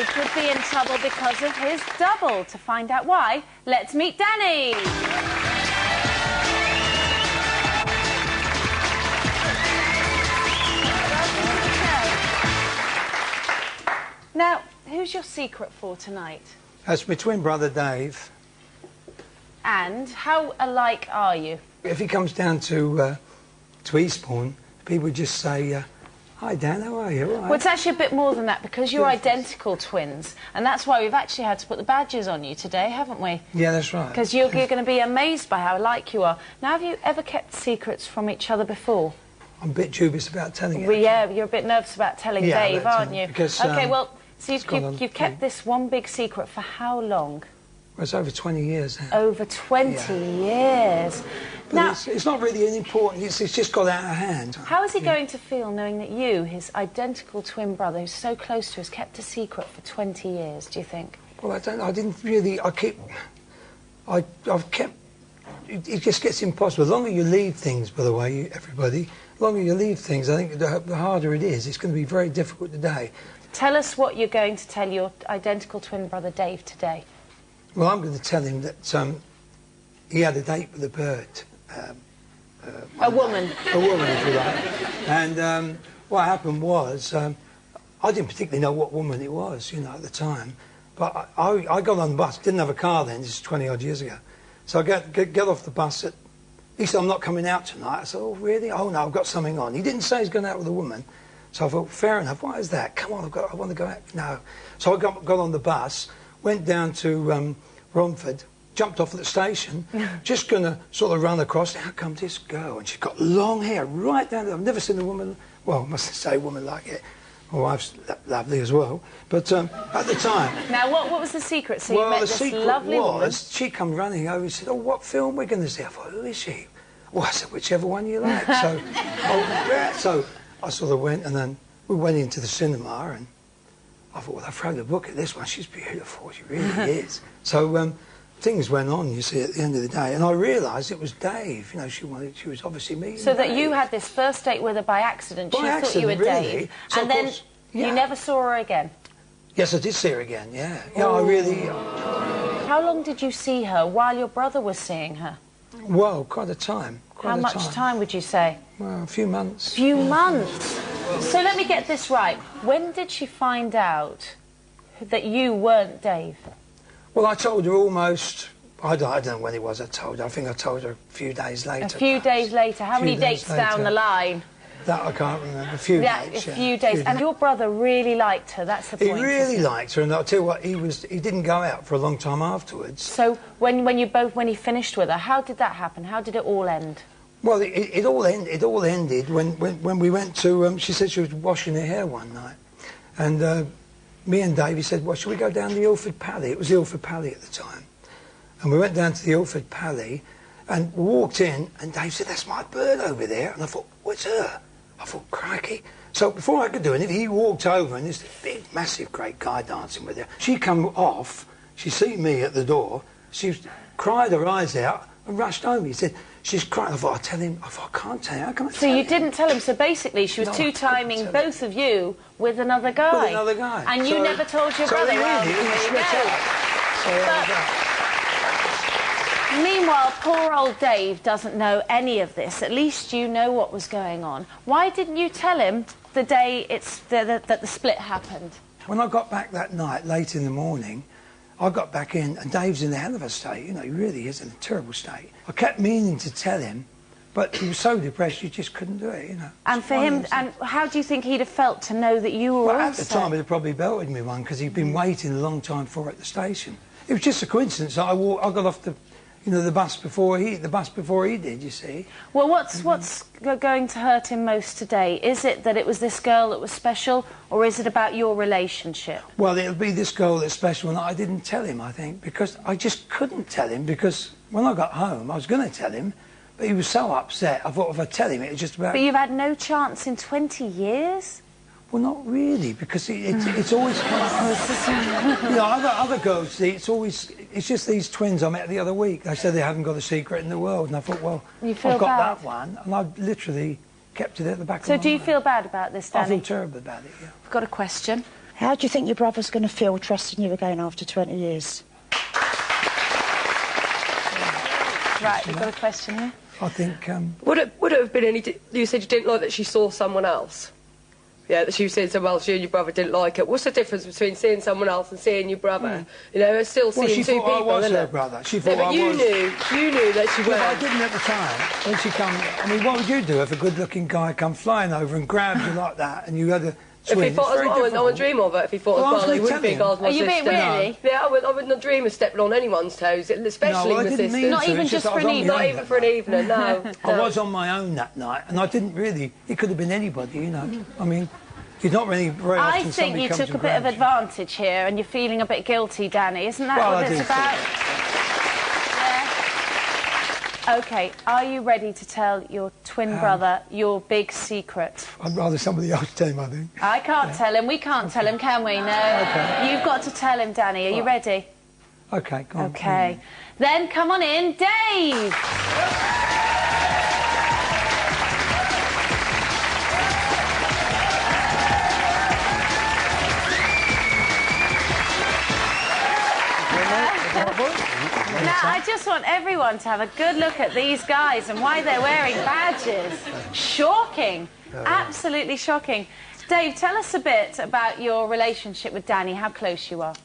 could be in trouble because of his double. To find out why, let's meet Danny. Now, who's your secret for tonight? That's my twin brother, Dave. And how alike are you? If he comes down to Eastbourne, people just say, "Hi, Dan, how are you?" All right. Well, it's actually a bit more than that, because you're identical twins, and that's why we've actually had to put the badges on you today, haven't we? Yeah, that's right. Because you're going to be amazed by how alike you are. Now, have you ever kept secrets from each other before? I'm a bit dubious about telling it. Well, yeah, you're a bit nervous about telling Dave, aren't you? Because, OK, well, so you've kept this one big secret for how long? Well, it's over 20 years now. Over 20 years. But now, it's not really an important... It's just got out of hand. How is he going to feel knowing that you, his identical twin brother, who's so close to us, kept a secret for 20 years, do you think? Well, I didn't really... I've kept... It just gets impossible. The longer you leave things, by the way, everybody, the longer you leave things, I think the harder it is. It's going to be very difficult today. Tell us what you're going to tell your identical twin brother, Dave, today. Well, I'm going to tell him that he had a date with a bird. A woman. A woman, if you like. And what happened was, I didn't particularly know what woman it was, you know, at the time. But I got on the bus, didn't have a car then, this is 20-odd years ago. So I get off the bus, he said, "I'm not coming out tonight." I said, "Oh, really? Oh, no, I've got something on." He didn't say he's going out with a woman. So I thought, fair enough, what is that? Come on, I want to go out. No. So I got on the bus, went down to Romford, jumped off at the station, just going to sort of run across. How come this girl? And she's got long hair right down there. I've never seen a woman, well, I must say a woman like it. My wife's lovely as well. But at the time... Now, what was the secret? So you met this lovely woman. Well, the secret was, she come running over and said, "Oh, what film we're going to see?" I thought, "Who is she?" Well, I said, "Whichever one you like." So, so I sort of went, and then we went into the cinema, and I thought, well, I'll throw the book at this one. She's beautiful, she really is. So things went on, you see, at the end of the day, and I realised it was Dave. You know, she was obviously meeting So that Dave. you had this first date with her by accident. By accident, thought you were really. Dave, So and then course, yeah. you never saw her again. Yes, I did see her again. Yeah, yeah, I really. How long did you see her while your brother was seeing her? Well, quite a time. How much time would you say? Well, a few months. A few months. So let me get this right. When did she find out that you weren't Dave? Well, I told her almost... I don't know when it was I told her. I think I told her a few days later. A few days later. How many dates down the line? That I can't remember. A few days. A few days. And your brother really liked her, that's the point. He really liked her, and I'll tell you what, he didn't go out for a long time afterwards. So when he finished with her, how did that happen? How did it all end? Well, it all ended when we went to... she said she was washing her hair one night. And me and Davey said, well, shall we go down the Ilford Pally? It was the Ilford Pally at the time. And we went down to the Ilford Pally and walked in, and Dave said, "That's my bird over there." And I thought, "What's her?" I thought, crikey. So before I could do anything, he walked over, and there's this big, massive, great guy dancing with her. She come off, she see me at the door, she cried her eyes out and rushed home. He said, "She's crying." I thought, I can't tell you, how can I tell you? So you didn't tell him, so basically she was two-timing both of you with another guy. With another guy. And you never told your brother. Meanwhile, poor old Dave doesn't know any of this. At least you know what was going on. Why didn't you tell him the day that the split happened? When I got back that night, late in the morning, I got back in, and Dave's in a hell of a state. You know, he really is in a terrible state. I kept meaning to tell him, but he was so depressed you just couldn't do it, you know. And for him, and how do you think he'd have felt to know that you were also... also... At the time, he'd have probably belted me one, because he'd been waiting a long time for her at the station. It was just a coincidence that I got off the bus before he did, you see. Well, what's going to hurt him most today? Is it that it was this girl that was special, or is it about your relationship? Well, it'll be this girl that's special, and I didn't tell him, I think, because I just couldn't tell him, because when I got home, I was going to tell him, but he was so upset, I thought if I tell him, it was just about... But you've had no chance in 20 years? Well, not really, because it's always... you know, other girls, it's just these twins I met the other week. They said they haven't got a secret in the world, and I thought, well, I've got that one, and I've literally kept it at the back of my mind. So do you feel bad about this, Danny? I feel terrible about it, yeah. I've got a question. How do you think your brother's going to feel trusting you again after 20 years? Right, we've got a question here. I think... Would it have been any... You said you didn't like that she saw someone else. Yeah, that she was seeing someone else, you and your brother didn't like it. What's the difference between seeing someone else and seeing your brother? You know, it's still seeing two people, Well, she thought I was her isn't it? brother. She thought but I you was... you knew that she Yeah, was. but I didn't at the time. When she come... I mean, what would you do if a good-looking guy come flying over and grabbed you like that and you had to swing? If he thought I wouldn't dream of it if he thought Well, I was as well. He gonna wouldn't think I tell was my Are you sister. being really? Yeah, I wouldn't dream of stepping on anyone's toes, especially No, well, I my didn't sister. mean Not to. even It's just I for was an on my evening? Not own even that for an night. evening, no. I was on my own that night, and I didn't really... It could have been anybody, you know. I mean, you're not really very I often think somebody you comes took a and bit of grabs you. advantage here and you're feeling a bit guilty, Danny. Isn't that Well, what I it's do about? Yeah. OK, are you ready to tell your twin brother your big secret? I'd rather somebody else tell him, I think. I can't tell him. We can't tell him, can we? No. OK. You've got to tell him, Danny. Are you ready? OK, go on. OK. Then come on in, Dave! Now, I just want everyone to have a good look at these guys and why they're wearing badges. Shocking. Absolutely shocking. Dave, tell us a bit about your relationship with Danny, how close you are.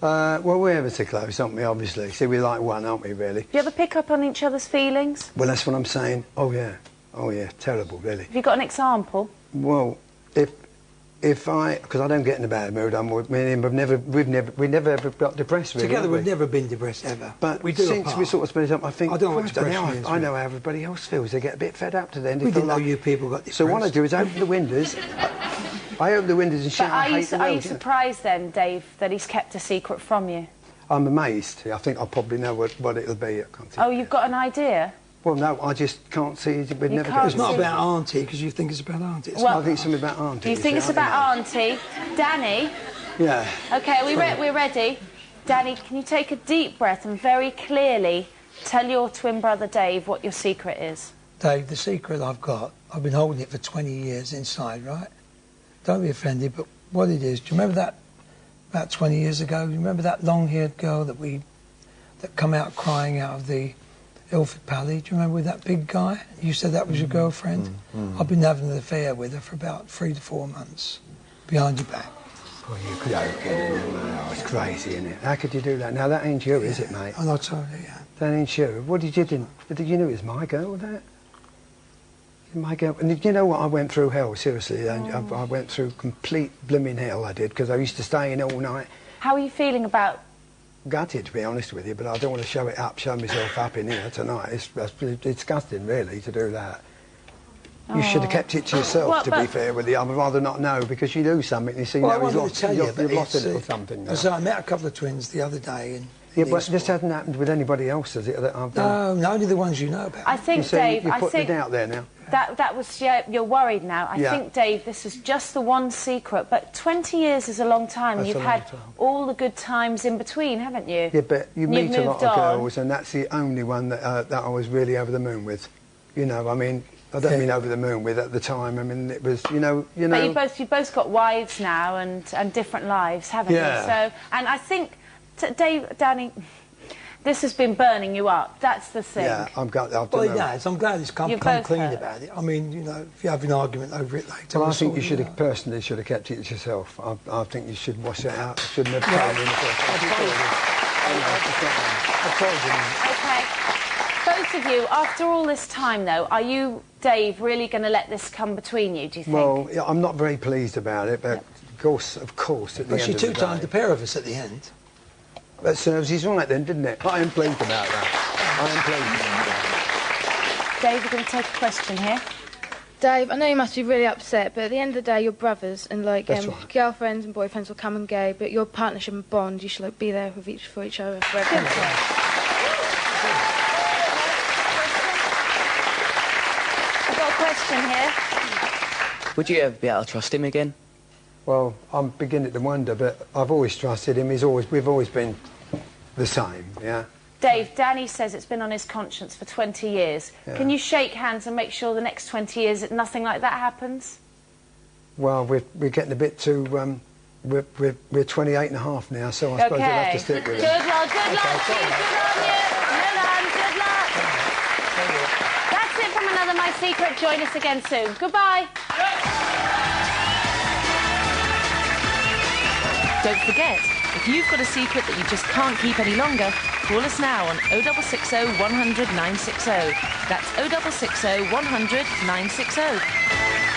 Well, we're ever so close, aren't we, obviously? See, we're like one, aren't we, really? Do you ever pick up on each other's feelings? Well, that's what I'm saying. Oh, yeah. Oh, yeah. Terrible, really. Have you got an example? Well, if I... Because I don't get in a bad mood, me and him, we've never ever got depressed, really. Together, have we? we've never been depressed, ever. But we do since apart. we sort of split it up, I think... I don't know what Christ, depression now is, I know how everybody else feels. They get a bit fed up to the end. We didn't know you people got depressed. So what I do is open the windows. I open the windows and shout, I hate the world. Are you surprised then, Dave, that he's kept a secret from you? I'm amazed. I think I probably know what it'll be. I can't see. Oh, you've got an idea? Well, no, I just can't see it. We'd never can't go It's not see- about Auntie, because you think it's about Auntie. It's Well, I think it's something about Auntie. You think it's about Auntie? Danny? Yeah. OK, we're ready. Danny, can you take a deep breath and very clearly tell your twin brother Dave what your secret is? Dave, the secret I've got, I've been holding it for 20 years inside, right? Don't be offended, but what it is, do you remember that about 20 years ago? You remember that long-haired girl that come out crying out of the Ilford Pally? Do you remember with that big guy? You said that was your girlfriend? I've been having an affair with her for about 3 to 4 months, behind your back. Oh, you're joking. Oh, it's crazy, isn't it? How could you do that? Now, that ain't you, is it, mate? And I told her, yeah. That ain't you. What did you do? Did you know it was my girl, that? My girl. And you know what? I went through hell, seriously. I went through complete blooming hell, I did, because I used to stay in all night. How are you feeling about... Gutted, to be honest with you, but I don't want to show myself up in here tonight. It's disgusting, really, to do that. You should have kept it to yourself, Well, to be fair with you. I'd rather not know, because you do something, you see, Well, I now he's wanted lost, to tell you, you've but lost a it's, little something now. So I met a couple of twins the other day, and Yeah, but this hasn't happened with anybody else, has it, that I've done? no, only the ones you know about. I think, You see, Dave, you're I putting think... it out there now. That was... you're worried now. I Yeah. think, Dave, this is just the one secret, but 20 years is a long time. That's You've a long had time. all the good times in between, haven't you? Yeah, but you You've meet a lot moved of on. girls, and that's the only one that I was really over the moon with. You know, I mean, I don't mean over the moon with at the time. I mean, it was, you know. But you've both got wives now and different lives, haven't Yeah. you? So, and I think, Danny, this has been burning you up. That's the thing. Yeah, I've Well, done it has. I'm glad it's come You've both clean heard. about it. I mean, you know, if you have an argument over it later... Well, I we'll think you sort should it have, out. personally, should have kept it to yourself. I think you should wash it out. You shouldn't have told me in the first place. OK. Both of you, after all this time, though, are you, Dave, really going to let this come between you, do you think? Well, yeah, I'm not very pleased about it, but of course, at the But end she of the two-timed the day... pair of us at the end. That serves his right then, didn't it? I am pleased about that. I am pleased about that. Dave, we're going to take a question here. Dave, I know you must be really upset, but at the end of the day, you're brothers, and like That's right. girlfriends and boyfriends will come and go, but your partnership and bond, you should like be there with for each other forever. I've got a question here. Would you ever be able to trust him again? Well, I'm beginning to wonder, but I've always trusted him. We've always been the same, yeah? Dave, Danny says it's been on his conscience for 20 years. Yeah. Can you shake hands and make sure the next 20 years that nothing like that happens? Well, we're getting a bit too we're 28 and a half now, so I suppose I'll have to stick with it. Good luck, Steve. Good on you. Well done. Good luck. That's it from another My Secret. Join us again soon. Goodbye. Don't forget, if you've got a secret that you just can't keep any longer, call us now on 0660 100 960. That's 0660 100 960.